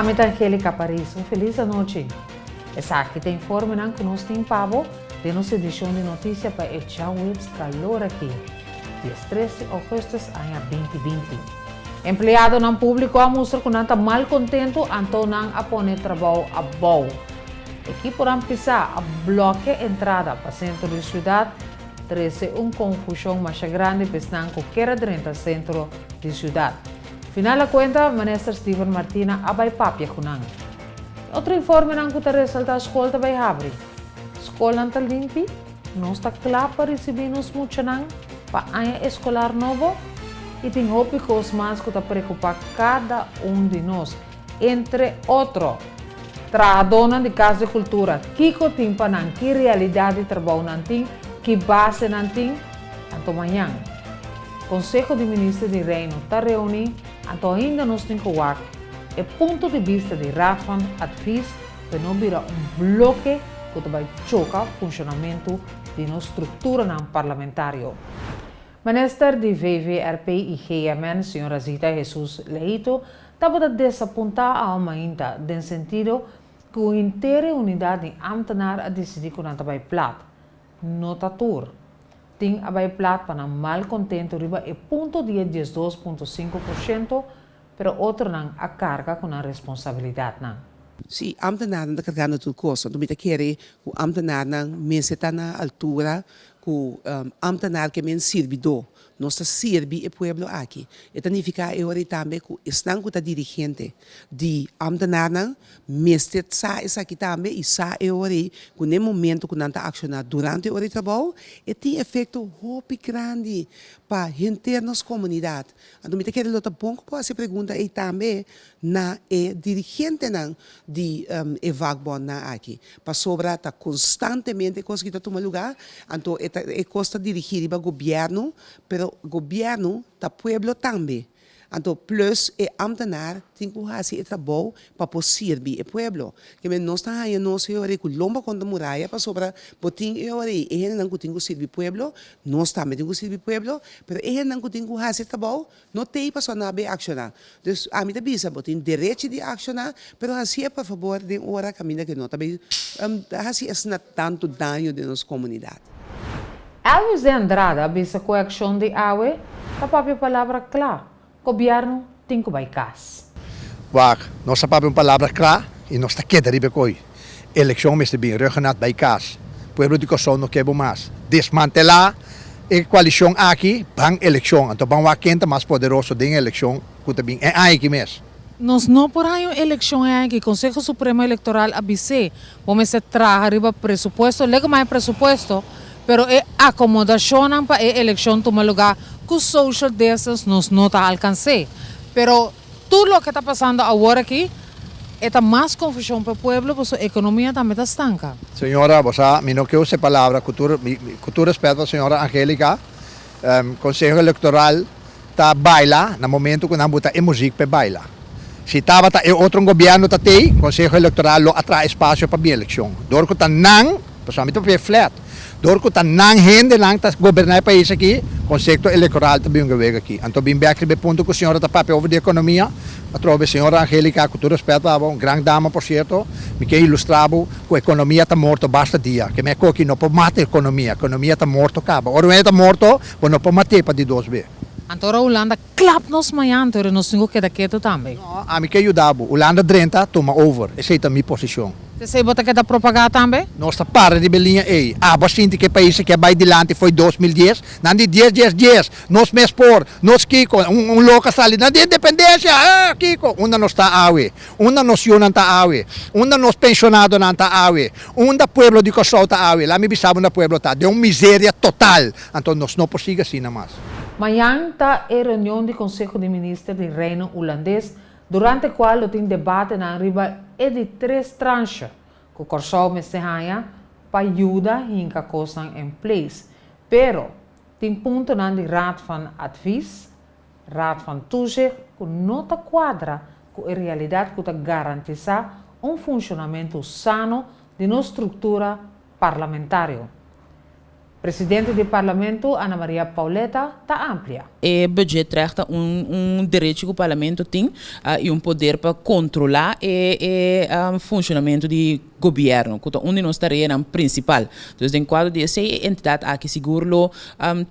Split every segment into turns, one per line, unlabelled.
Amit Angélica Paris, feliz noite. Essa aqui tem informe que nós temos pavo de nossa edição de notícia para o Tchau Webs calor aqui, dia 13 de agosto de 2020. Empregado no público a mostrar que não está mal contento, então não apone trabalho a bom. Equipo não pisa a bloque entrada para o centro da cidade, treze confusão mais grande para qualquer dentro do centro da cidade. Final da conta, o ministro Steven Martina abai papia kunang. Outro informe não que ressalta a escola também abre. A escola não está limpa, não está clara para receber nos muchanang para ano escolar novo e tem hope que os mais que está preocupar cada de nós, entre outros. Traadona de casa de cultura, que timpa não, que realidade de trabalho não tem, que base não tem, então amanhã. Conselho de Ministros de Reino está reunido, então ainda nós temos que ver o ponto de vista de Radvan Advies para não virar bloque que vai chocar o funcionamento de nossa estrutura parlamentar. Minister de VVRP e GMN, Sra. Zita Jesus Leito, estava desapontada ao ainda, no sentido que a inteira unidade de ambtenaar a decidir que não vai plat, notatur. Tem abai plat para mal contento riba e ponto de 12,5%, pero outro não a carga com a responsabilidade não.
Sim, ambtenaren dat gaan natuurlijk kosten. Dan moet ik keren hoe ambtenaren mensen staan na altura, hoe ambtenaar que men servidor. Nós serve o pueblo aqui. E significa eu também que estão com a dirigente de ambtenaren, mestre sa essa aqui também e sa eu que no momento que não está accionar durante o trabalho, e tem efeito muito grande para internos comunidade. Então me quero lutar bom para essa pergunta e também na dirigente não de evagbon na aqui. Para sobra tá constantemente conseguindo tomar lugar, então é costa dirigir para governo, pero governo da pueblo também. Então, plus ambtenaar tem que fazer o trabalho para poder servir o pueblo. Que nós estamos aí, nós estamos com lomba contra a muralha, para sobra, botim eu aí, e não tem que servir o pueblo, nós também temos que servir o pueblo, mas e não tem que fazer o trabalho, não tem para não haver accionar. Então, a minha bisa, botim direito de accionar, mas assim, por favor, de hora caminha que não, também, assim, não tanto dano de nossa comunidade.
Elvis de Andrade avisa que a ação de AUE está para a palavra clara. O governo tem que vai cas.
Waar, nós sabemos uma palavra clara e nós está querendo ribecoy. Eleição mesmo bem, regional vai cas. Pueblo de Coção não quer mais. Desmantelar a coalição aqui, bang eleição. Então, vamos a quem mais poderoso da eleição, que também é aqui mesmo.
Nós não por aí eleição é aqui, Conselho Supremo Eleitoral avise, vamos se trazer riba presupuesto, lega mais presupuesto. Pero a acomodação para a eleição tomar lugar com social distance nós não está alcançando. Pero tudo o que está passando agora aqui é mais confusão para o povo, porque a economia também está estanca.
Senhora, você não quer usar a palavra, cultura respeito a senhora Angélica, Conselho Eleitoral está baila no momento que não botar a música para bailar. Se estava outro governo está aí, Conselho Eleitoral lo atrai espaço para a eleição. Dor que está não, pessoalmente para flat. Door ko tanang hindi lang tas governar o país aqui, conceito eleitoral também gawin aqui. Então bem back be ponto que a senhora tá papo over de economia, a trove senhora Angélica, com todo respeito a um grande dama por certo, me que ilustravo que a economia tá morto basta dia, que me coque não pode matar a economia tá morto acaba. Ora tá morto, não pode matar para de 2B.
Então a Holanda clap nos manhã, então nós temos que dar quieto também.
Não, a mim que ajudava, Holanda drenta toma over, essa é a minha posição.
Você bota que da propaganda também?
Nós está para de belinha aí. Bastante que país que vai dilante foi 2010, não de 10. Nós mesmos por, nós Kiko, louca sali, não de independência, Kiko. Uma nós está awe, uma nação não está awe, uma nós pensionado não está awe, uma pueblo de Coção está awe. Lá me bisabo na pueblo está, de uma miséria total. Então nós não podemos assim nada mais.
Amanhã está a reunião do Conselho de Ministros do Reino Holandês, durante a qual tem debate na riba de 3 tranches, que o Corsol me sehanha para ajudar em que coisa em place. Pero, tem ponto na de Raad van Advies, Raad van Toezicht, que não está quadra com a realidade que está garantizar funcionamento sano de nossa estrutura parlamentar. Presidente do Parlamento, Ana Maria Pauleta, está amplia.
O budget traz direito que o Parlamento tem e poder para controlar o funcionamento do governo, que é uma de nossas tarefas principais. Então, em quadro dessa entidade aqui, seguro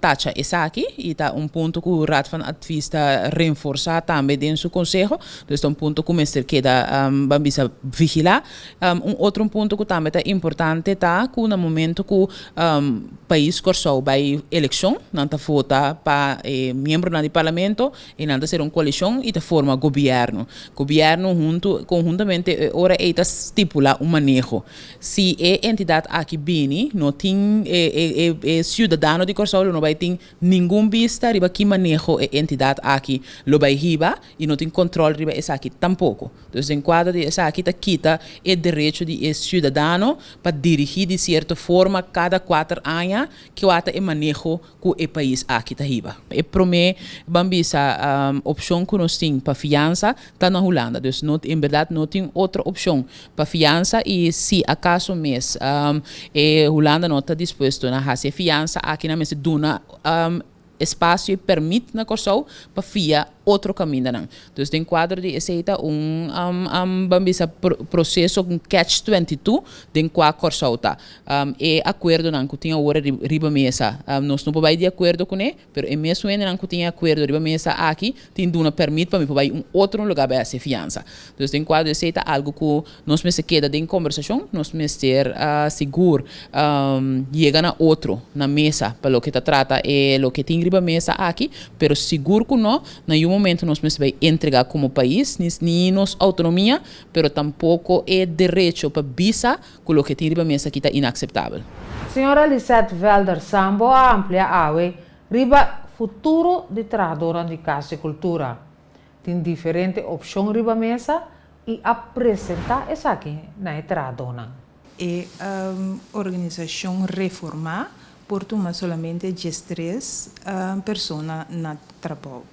taxa essa aqui, e está ponto que o Raad van Advies está reforçar também dentro do Conselho. Então, ponto que o mestre queda bambisa vigilar. Outro ponto que também é importante está que no momento que o país correu vai eleição, não está vota para membro do Parlamento e não ser uma coalição e forma governo. Governo conjuntamente ora está estipula manejo. Se a entidade aqui bem, não tem cidadão de Corsol, não vai ter nenhum vista riba que manejo a entidade aqui, lo vai riba e não tem controle riba essa aqui tampouco. Então, em quadro de essa aqui está quita o direito de cidadão para dirigir de certa forma cada 4 anos que o ata manejo que o país aqui está riba. E promete bambisa opção que nós temos para fiança está na Holanda. Então, em verdade, não tem outra opção para fiança e se acaso mês Holanda não está disposto a fazer fiança aqui na mesa duna espaço e permite na Corsol para fia outro caminho não. Então, em quadro de aceita bambisa processo com catch-22 de qual Corsol tá. E acordo não que tinha hora riba mesa. Nós não podemos de acordo com ele, mas é mesmo não que tinha acordo riba mesa aqui, tem duna permite para mim para outro lugar para fazer fiança. Então, em quadro de aceita algo que nós me se queda em conversação, nós me ter seguro chega na outro na mesa para o que trata e o que tem riba mesa aqui, pero seguro que não na momento nós vamos entregar como país, nem nos autonomia, pero tampouco é direito para visa com o que tem riba mesa que está inaceitável.
Senhora Lisette Velder Sambo amplia awe riba futuro de tradora de casa e cultura. Tem diferente opção riba mesa e apresentar essa aqui na tradona.
É organização reforma por tomar somente 3 pessoas na trabalho.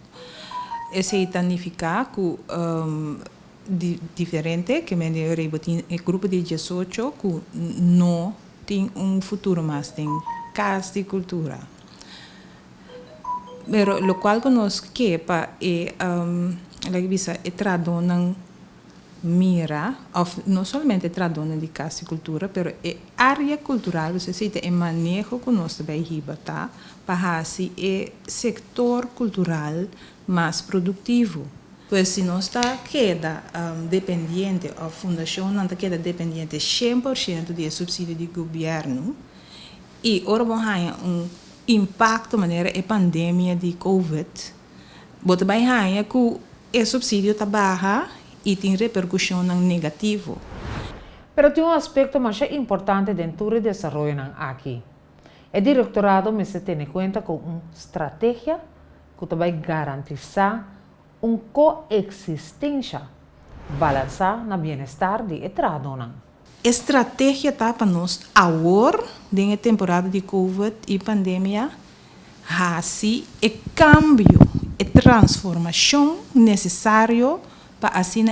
Esse significa que diferente que o grupo de 18 que não tem futuro mais tem casa de cultura. Pero lo qual que nós quepa é tradona mira, não somente tradona de casa de cultura, pero é área cultural, você cita é manejo que nós vai ribatar para fazer é setor cultural mais produtivo. Pois se nós está queda dependente, a fundação não está queda dependente 100% do subsídio do governo, e ora vamos ter impacto maneira a pandemia de Covid, bota bem que o subsídio está baixo e tem repercussão negativa.
Pero tem aspecto mais importante dentro do desenvolvimento aqui. O directorado me se tem conta com uma estratégia que vai garantizar uma coexistência balançada no bem-estar de tradona.
Estratégia tá para nós agora, na temporada de Covid e pandemia, assim é cambio, é transformação necessário para assim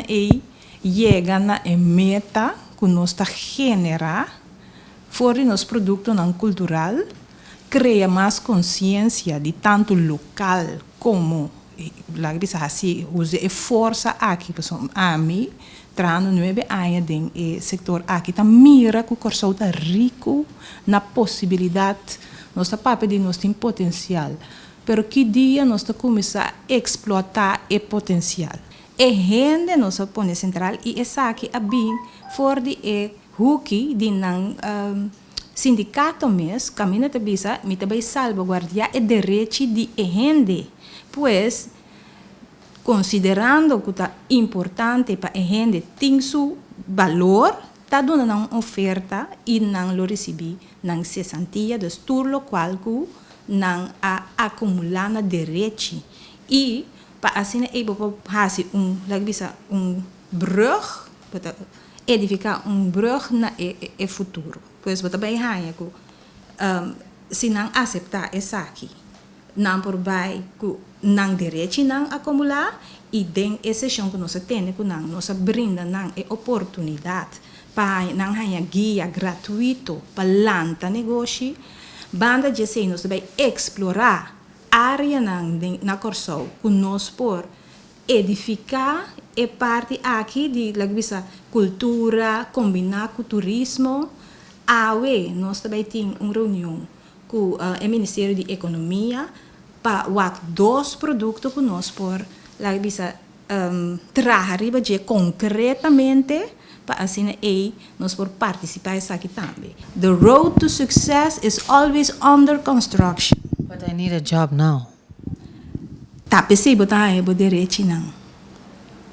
chegar na meta que nós está generar fora nosso produto não cultural, cria mais consciência de tanto local como assim, usa força aqui, a mim, trano 9 anos no setor aqui, tá mira que o Corsol está rico na possibilidade, nós de nós tem potencial, pero que dia nós está começar a explorar o potencial. E rende nós põe central e essa aqui a bem fora de huki de não sindicato mesmo, caminha te bisa, me também salvaguardar o direito de rende, pois considerando que é importante para a rende tem seu valor, está dando uma oferta e não lo recebi não cesantia do turno qual que não acumular na direito e para assim fazer brug, edificar brug na futuro. Pois você também se não aceitar essa aqui, não por vai que não direito não acumular e den exceção que nós temos que nós brinda não oportunidade para não guia gratuito para lançar negócio, Banda de sei nós vai explorar área na Corsol, que nós por edificar é parte aqui de cultura, combinar com turismo. Nós também temos uma reunião com o Ministério de Economia para o 2 produtos que nós por trazer concretamente para assim nós por participar aqui também. The road to success is always under construction.
But I need a job now.
Tapi se botar aí direito não,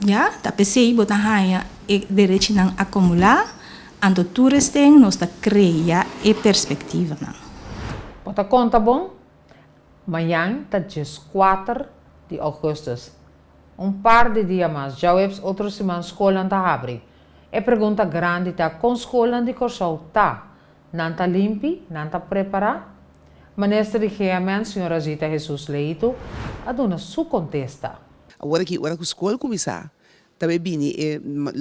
já? Tapi se botar aí direito não acumular, ando turisten nós tá criar e perspectiva não.
Bota conta bom? Amanhã tá dia 4 de agosto. Par de dias mais, já é outra semana escola tá abre. É pergunta grande tá com escola de Corsol tá, não tá limpo, não tá preparado. Ministra de Regimento, senhora Zita Jesus Leito, a dona su contesta.
Agora que a escola começar, também bem,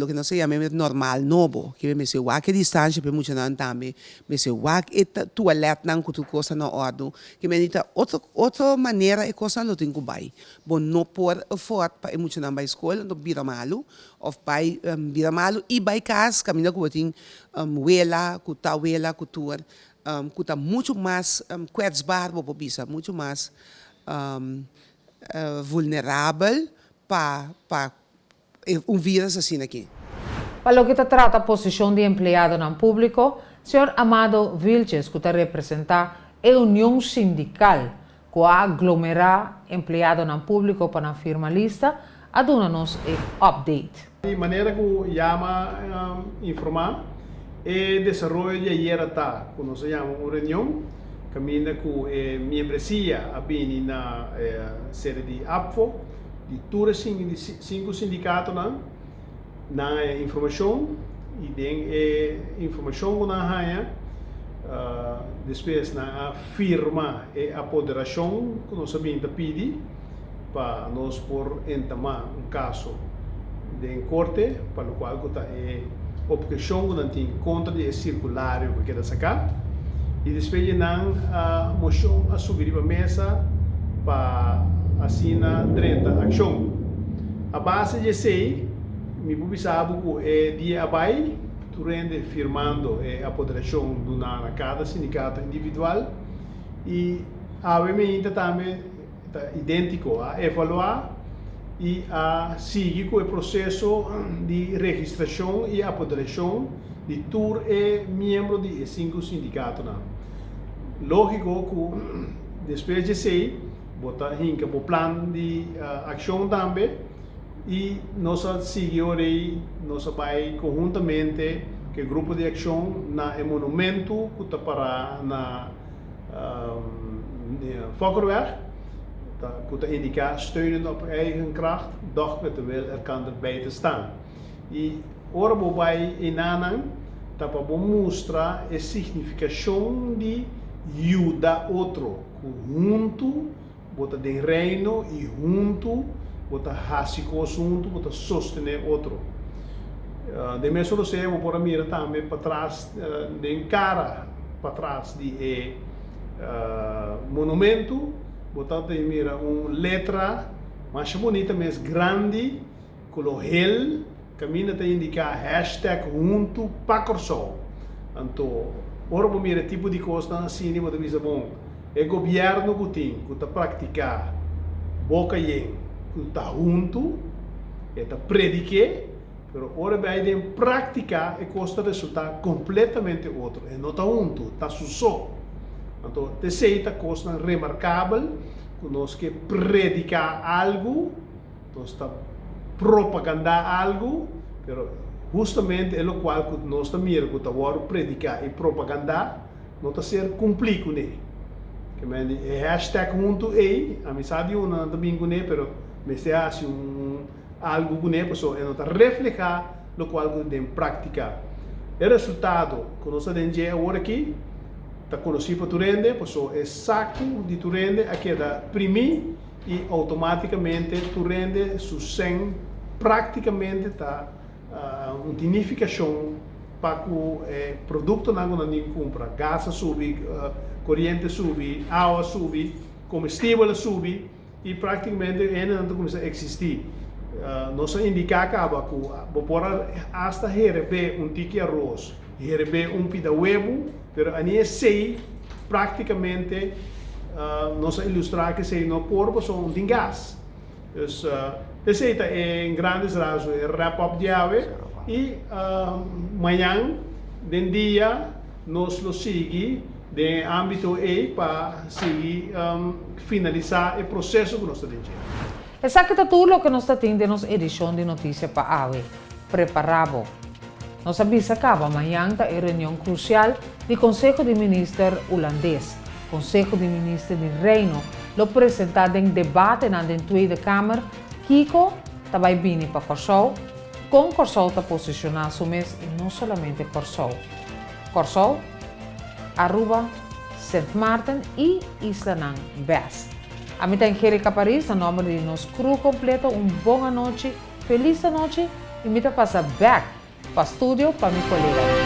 o que nós chamamos de normal, novo, que me se o que distância para muitos não também, me se o que toalete não que tu coisa na ordem, que me dita outra maneira é coisa não tem que vai. Bom, não por forte para muitos não vai escola, não vira malo, ou vai vira malo e vai casa, caminha com tem wela, com tawela, com tour. Que está muito mais kwetsbaar, muito mais vulnerável para vírus assim aqui.
Para o que trata a posição de empregado no público, senhor Amado Vilches, que representa a União Sindical, que aglomera empregado no público para a firma lista, aduna-nos um update.
De maneira que chama informar, e desenvolvimento de hierarquia, que nós chamamos uma reunião, caminha com a membresia abini na sede de APFO, de todos os 5 sindicatos na informação e tem informação que na hanha depois na firma e apoderação que nós sabemos pedir para nós por entamar caso de corte para o qual está objeção que não tem contra de circulário que quer sacar e depois a moção a subir para a mesa para assinar 30 ação. A base de sei, me publicava que dia abai, durante firmando a apoderação na cada sindicato individual e obviamente também idêntico a evaluar e a seguir com o processo de registração e apoderação de tour e membro de 5 sindicatos. Lógico que depois de sei, botar hinca o plano de ação também e nós seguimos aí, nós vai conjuntamente que o grupo de ação na monumento que está para na Fokker que indica steunen op eigen kracht, doch terwijl kan erbij te staan. E ora bobai inanang tapa mostra a significação de ajudar outro, junto bota de reino e junto bota hasiko junto bota sostener outro. De mesmo você vou por mira também para trás de cara para trás de monumento botar mira letra mais bonita, mais grande, com hel, caminha te indicar hashtag junto para Corsol. Então, ora mira tipo de coisa assim, nem vou dizer bom, é governo que tem, que está praticar, boca yen, que está junto, está predique, mas ora vai de praticar e costa resultar completamente outro, e não está junto, está só. Então, terceira coisa remarcável, que nós que predicar algo, nós está propagandar algo, mas justamente é o qual que nós também que está predicar e propagandar, não está ser cumprir com ele. Que é hashtag junto aí, a amizade não também com ele, mas me se hace algo com ele, pessoa não está reflejar o qual que tem praticar. O resultado que nós temos agora aqui está conhecido para Turende, pessoa é saco de Turende, aqui é da imprimir e automaticamente Turende sucede praticamente está uma dignificação para que o produto não compra, gasta sobre corriente sube, água sube, combustível sube e praticamente ainda não começa a existir. Nós indicamos que vou hasta receber tique arroz, receber pita huevo, pero ani sei praticamente nós ilustrar que sei no porco são de gás. Então, receita em grandes rasgos é wrap-up de ave e amanhã, de dia, nós lo seguimos de âmbito para seguir finalizar o processo que nós estamos fazendo.
Exacto tudo o que nós temos na edição de notícia para AVE. Preparado. Nós avisa que amanhã está a reunião crucial do Conselho de Ministros holandês. Conselho de Ministros do Reino lo apresentado em debate na Tweede Kamer. Kiko também vindo para Corsol. Com Corsol está posicionado sumes e não somente Corsol. Corsol, Aruba, Sint Maarten e Isla Nang Bes. A mim tem Angélica Paris, no nome de nosso crew completo, boa noite, feliz noite e me passa back para o estúdio para minha colega.